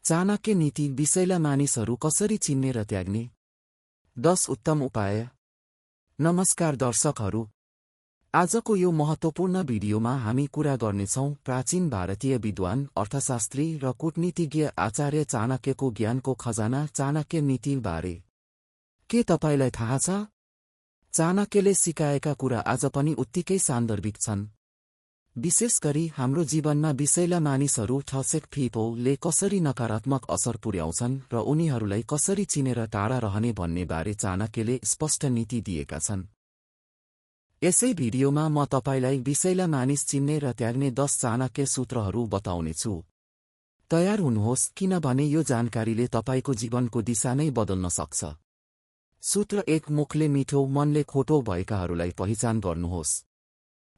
चाणक्य नीति विषयलाई मानिसहरू कसरी चिन्ने र त्याग्ने 10 उत्तम उपाय। नमस्कार दर्शकहरू, आजको यो महत्त्वपूर्ण भिडियोमा हामी कुरा गर्नेछौँ प्राचीन भारतीय विद्वान, अर्थशास्त्री र कूटनीतिज्ञ आचार्य चाणक्यको ज्ञानको खजाना चाणक्य नीति बारे। के तपाईलाई थाहा छ, चाणक्यले सिकाएका कुरा आज पनि उत्तिकै सान्दर्भिक छन्। विशेष गरी हाम्रो जीवनमा विषयलाई मानिसहरू ले कसरी नकारात्मक असर पुर्याउँछन् र उनीहरूलाई कसरी चिनेर टाढा रहने भन्ने बारे चाणक्यले स्पष्ट नीति दिएका छन्। यसै भिडियोमा म तपाईलाई विषयलाई मानिस चिन्ने र त्याग्ने 10 चाणक्य सूत्रहरू बताउनेछु। तयार हुनुहोस्, किनभने यो जानकारीले तपाईको जीवनको दिशा नै बदल्न सक्छ। सूत्र 1, मुखले मिठो मनले खोटो भएकाहरूलाई पहिचान गर्नुहोस्।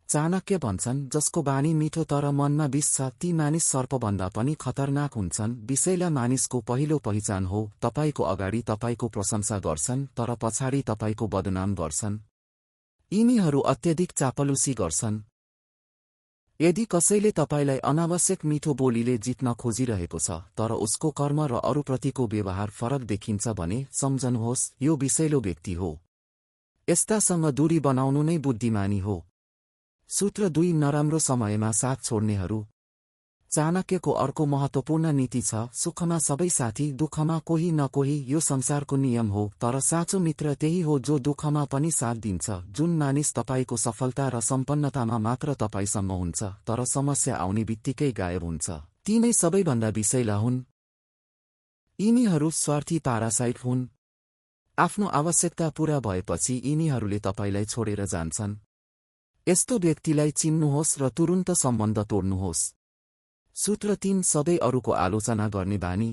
चाणक्य भन्छन्, जसको बानी मिठो तर मनमा विष छ, ती मानिस सर्पभन्दा पनि खतरनाक हुन्छन्। विषयलाई मानिसको पहिलो पहिचान हो। तपाईको अगाडि तपाईको प्रशंसा गर्छन्, तर पछाडि तपाईको बदनाम गर्छन्। यिनीहरू अत्यधिक चापलुसी गर्छन्। यदि कसैले तपाईलाई अनावश्यक मिठो बोलीले जित्न खोजिरहेको छ, तर उसको कर्म र अरूप्रतिको व्यवहार फरक देखिन्छ भने सम्झनुहोस्, यो विषैलो व्यक्ति हो। यस्तासँग दूरी बनाउनु नै बुद्धिमानी हो। सूत्र 2, नराम्रो समयमा साथ छोड्नेहरू। चाणक्यको अर्को महत्त्वपूर्ण नीति छ, सुखमा सबै साथी, दुःखमा कोही न कोही। यो संसारको नियम हो, तर साँचो मित्र त्यही हो जो दुःखमा पनि साथ दिन्छ। जुन मानिस तपाईको सफलता र सम्पन्नतामा मात्र तपाईसँग हुन्छ, तर समस्या आउने बित्तिकै गायब हुन्छ, ती नै सबैभन्दा विषैला हुन्। यिनीहरू स्वार्थी पारासाइट हुन्। आफ्नो आवश्यकता पूरा भएपछि यिनीहरूले तपाईलाई छोडेर जान्छन्। यस्तो व्यक्तिलाई चिन्नुहोस् र तुरुन्त सम्बन्ध तोड्नुहोस्। सूत्र 3, सधैँ अरूको आलोचना गर्ने बानी।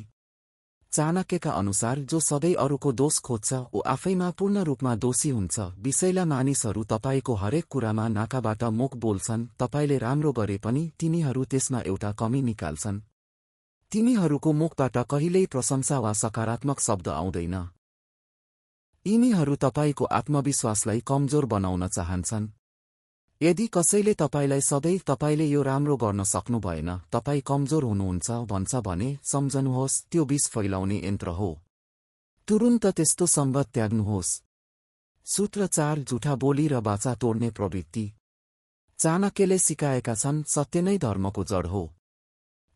चाणक्यका अनुसार जो सधैँ अरूको दोष खोज्छ ऊ आफैमा पूर्ण रूपमा दोषी हुन्छ। विषयलाई मानिसहरू तपाईको हरेक कुरामा नाकाबाट मुख बोल्छन्। तपाईले राम्रो गरे पनि तिनीहरू त्यसमा एउटा कमी निकाल्छन्। तिनीहरूको मुखबाट कहिल्यै प्रशंसा वा सकारात्मक शब्द आउँदैन। यिनीहरू तपाईको आत्मविश्वासलाई कमजोर बनाउन चाहन्छन्। यदि कसैले तपाईलाई सधैँ तपाईले यो राम्रो गर्न सक्नु भएन, तपाई कमजोर हुनुहुन्छ भन्छ भने सम्झनुहोस्, त्यो विष फैलाउने यन्त्र हो। तुरुन्त त्यस्तो संगत त्याग्नुहोस्। सूत्र 4, झुठा बोली र वाचा तोड्ने प्रवृत्ति। चाणक्यले सिकाएका छन्, सत्य नै धर्मको जड हो।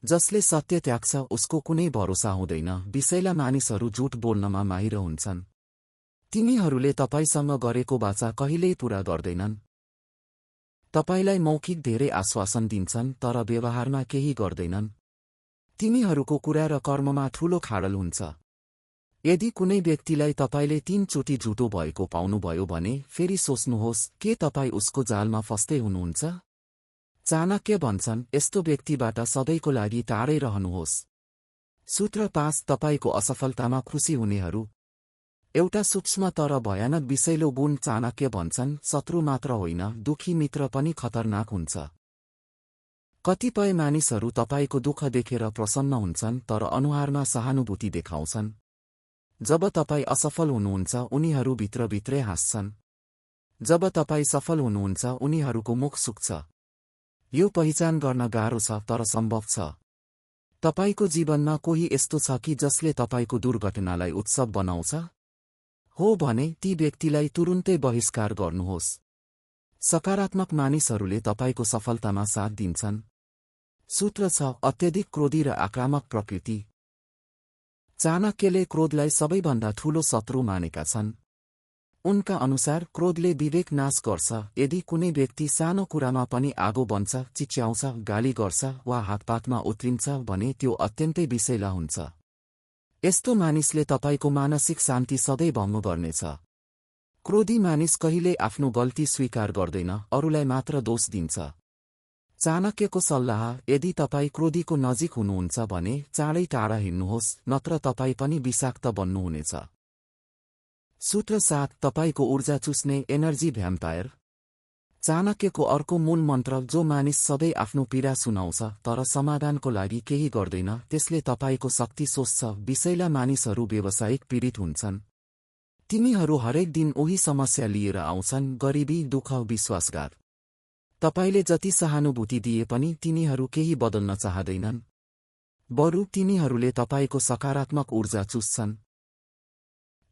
जसले सत्य त्याग्छ उसको कुनै भरोसा हुँदैन। विषयलाई मानिसहरू झुट बोल्नमा माहिर हुन्छन्। तिनीहरूले तपाईसँग गरेको वाचा कहिल्यै पूरा गर्दैनन्। तपाईलाई मौखिक धेरै आश्वासन दिन्छन्, तर व्यवहारमा केही गर्दैनन्। तिनीहरूको कुरा र कर्ममा ठूलो खाडल हुन्छ। यदि कुनै व्यक्तिलाई तपाईले 3 चोटि झुटो भएको पाउनुभयो भने फेरि सोच्नुहोस्, के तपाईँ उसको जालमा फस्दै हुनुहुन्छ। चाणक्य भन्छन्, यस्तो व्यक्तिबाट सधैँको लागि टाढै रहनुहोस्। सूत्र 5, तपाईको असफलतामा खुसी हुनेहरू। एउटा सूक्ष्म तर भयानक विषैलो गुण। चाणक्य भन्छन्, शत्रु मात्र होइन, दुखी मित्र पनि खतरनाक हुन्छ। कतिपय मानिसहरू तपाईको दुःख देखेर प्रसन्न हुन्छन्, तर अनुहारमा सहानुभूति देखाउँछन्। जब तपाईँ असफल हुनुहुन्छ उनीहरू भित्रभित्रै हाँस्छन्। जब तपाईँ सफल हुनुहुन्छ उनीहरूको मुख सुक्छ। यो पहिचान गर्न गाह्रो छ, तर सम्भव छ। तपाईको जीवनमा कोही यस्तो छ कि जसले तपाईको दुर्घटनालाई उत्सव बनाउँछ? हो भने ती व्यक्तिलाई तुरुन्तै बहिष्कार गर्नुहोस्। सकारात्मक मानिसहरूले तपाईको सफलतामा साथ दिन्छन्। सूत्र 6, अत्यधिक क्रोधी र आक्रामक प्रकृति। चाणक्यले क्रोधलाई सबैभन्दा ठूलो शत्रु मानेका छन्। उनका अनुसार क्रोधले विवेक नाश गर्छ। यदि कुनै व्यक्ति सानो कुरामा पनि आगो बन्छ, चिच्याउँछ, गाली गर्छ वा हातपातमा उत्रिन्छ भने त्यो अत्यन्तै विषैला हुन्छ। यस्तो मानिसले तपाईको मानसिक शान्ति सधैँ भङ्ग गर्नेछ। क्रोधी मानिस कहिल्यै आफ्नो गल्ती स्वीकार गर्दैन, अरूलाई मात्र दोष दिन्छ। चाणक्यको सल्लाह, यदि तपाईँ क्रोधीको नजिक हुनुहुन्छ भने चाँडै टाढा हिँड्नुहोस्, नत्र तपाईँ पनि विषाक्त बन्नुहुनेछ। सूत्र 7, तपाईको ऊर्जा चुस्ने एनर्जी भ्याम्पायर। चाणक्यको अर्को मूल मन्त्र, जो मानिस सधैँ आफ्नो पीडा सुनाउँछ तर समाधानको लागि केही गर्दैन, त्यसले तपाईको शक्ति सोच्छ। विषयलाई मानिसहरू व्यावसायिक पीडित हुन्छन्। तिनीहरू हरेक दिन उही समस्या लिएर आउँछन्, गरिबी, दुःख, विश्वासघात। तपाईले जति सहानुभूति दिए पनि तिनीहरू केही बदल्न चाहदैनन्। बरु तिनीहरूले तपाईको सकारात्मक ऊर्जा चुस्छन्।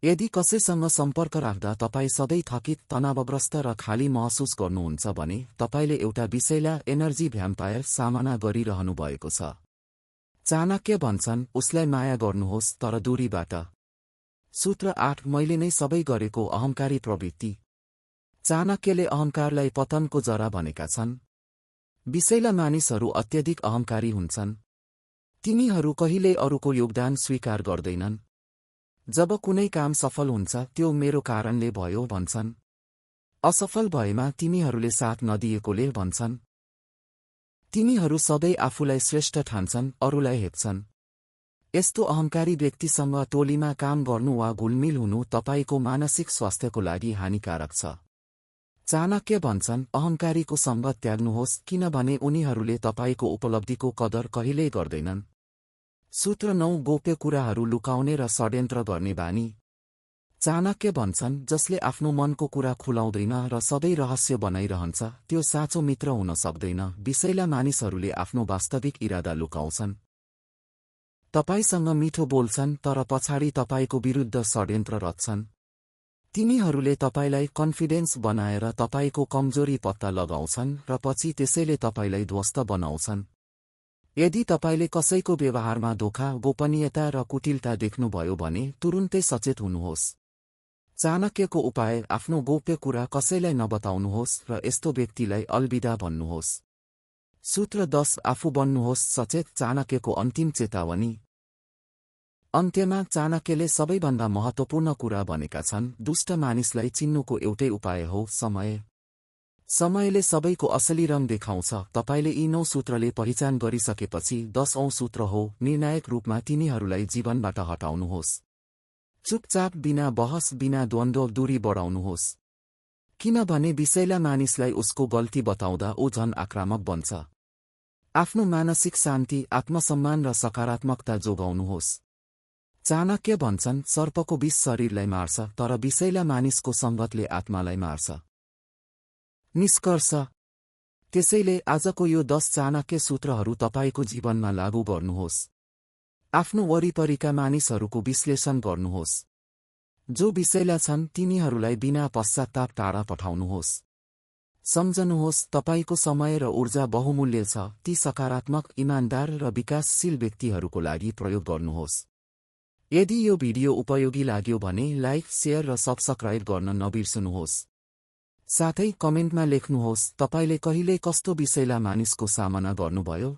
यदि कसैसँग सम्पर्क राख्दा तपाईँ सधैँ थकित, तनावग्रस्त र खाली महसुस गर्नुहुन्छ भने तपाईले एउटा विषैला एनर्जी भ्याम्पायर सामना गरिरहनु भएको छ। चाणक्य भन्छन्, उसलाई माया गर्नुहोस् तर दूरीबाट। सूत्र 8 मैले नै सबै गरेको अहङ्कारी प्रवृत्ति। चाणक्यले अहङ्कारलाई पतनको जरा भनेका छन्। विषैला मानिसहरू अत्यधिक अहङ्कारी हुन्छन्। तिनीहरू कहिल्यै अरूको योगदान स्वीकार गर्दैनन्। जब कुनै काम सफल हुन्छ त्यो मेरो कारणले भयो भन्छन्। असफल भएमा तिनीहरूले साथ नदिएकोले भन्छन्। तिनीहरू सधैँ आफूलाई श्रेष्ठ ठान्छन्, अरूलाई हेप्छन्। यस्तो अहङ्कारी व्यक्तिसँग टोलीमा काम गर्नु वा घुलमिल हुनु तपाईको मानसिक स्वास्थ्यको लागि हानिकारक छ। चाणक्य भन्छन्, अहङ्कारीको सङ्गत त्याग्नुहोस् किनभने उनीहरूले तपाईको उपलब्धिको कदर कहिल्यै गर्दैनन्। सूत्र 9 गोप्य कुराहरू लुकाउने र षड्यन्त्र गर्ने बानी। चाणक्य भन्छन्, जसले आफ्नो मनको कुरा खुलाउँदैन र सधैँ रहस्य बनाइरहन्छ त्यो साँचो मित्र हुन सक्दैन। विषैला मानिसहरूले आफ्नो वास्तविक इरादा लुकाउँछन्। तपाईसँग मिठो बोल्छन् तर पछाडि तपाईको विरुद्ध षड्यन्त्र रच्छन्। तिनीहरूले तपाईलाई कन्फिडेन्स बनाएर तपाईको कमजोरी पत्ता लगाउँछन् र पछि त्यसैले तपाईलाई ध्वस्त बनाउँछन्। यदि तपाईले कसैको व्यवहारमा धोखा, गोपनीयता र कुटिलता देख्नुभयो भने तुरुन्तै सचेत हुनुहोस्। चाणक्यको उपाय, आफ्नो गोप्य कुरा कसैलाई नबताउनुहोस् र यस्तो व्यक्तिलाई अलविदा भन्नुहोस्। सूत्र 10 आफू बन्नुहोस् सचेत। चाणक्यको अन्तिम चेतावनी। अन्त्यमा चाणक्यले सबैभन्दा महत्त्वपूर्ण कुरा भनेका छन्, दुष्ट मानिसलाई चिन्नुको एउटै उपाय हो समय। समयले सबैको असली रङ देखाउँछ। तपाईले यी 9 सूत्रले पहिचान गरिसकेपछि 10औं सूत्र हो, निर्णायक रूपमा तिनीहरूलाई जीवनबाट हटाउनुहोस्। चुपचाप, बिना बहस, बिना द्वन्द्व दूरी बढाउनुहोस्। किनभने विषैला मानिसलाई उसको गल्ती बताउँदा ऊ झन आक्रामक बन्छ। आफ्नो मानसिक शान्ति, आत्मसम्मान र सकारात्मकता जोगाउनुहोस्। चाणक्य भन्छन्, सर्पको विष शरीरलाई मार्छ तर विषैला मानिसको सङ्गतले आत्मालाई मार्छ। निष्कर्ष, त्यसैले आजको यो 10 चाणक्य सूत्रहरू तपाईको जीवनमा लागू गर्नुहोस्। आफ्नो वरिपरिका मानिसहरूको विश्लेषण गर्नुहोस्। जो विषैला छन् तिनीहरूलाई बिना पश्चात्ताप टाढा पठाउनुहोस्। सम्झनुहोस्, तपाईको समय र ऊर्जा बहुमूल्य छ। ती सकारात्मक, इमानदार र विकासशील व्यक्तिहरूको लागि प्रयोग गर्नुहोस्। यदि यो भिडियो उपयोगी लाग्यो भने लाइक, शेयर र सब्स्क्राइब गर्न नबिर्सनुहोस्। साथै कमेन्टमा लेख्नुहोस्, तपाईले कहिले कस्तो विषैला मानिसको सामना गर्नुभयो।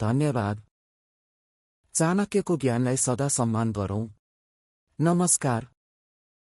धन्यवाद। चाणक्यको ज्ञानलाई सदा सम्मान गरौँ। नमस्कार।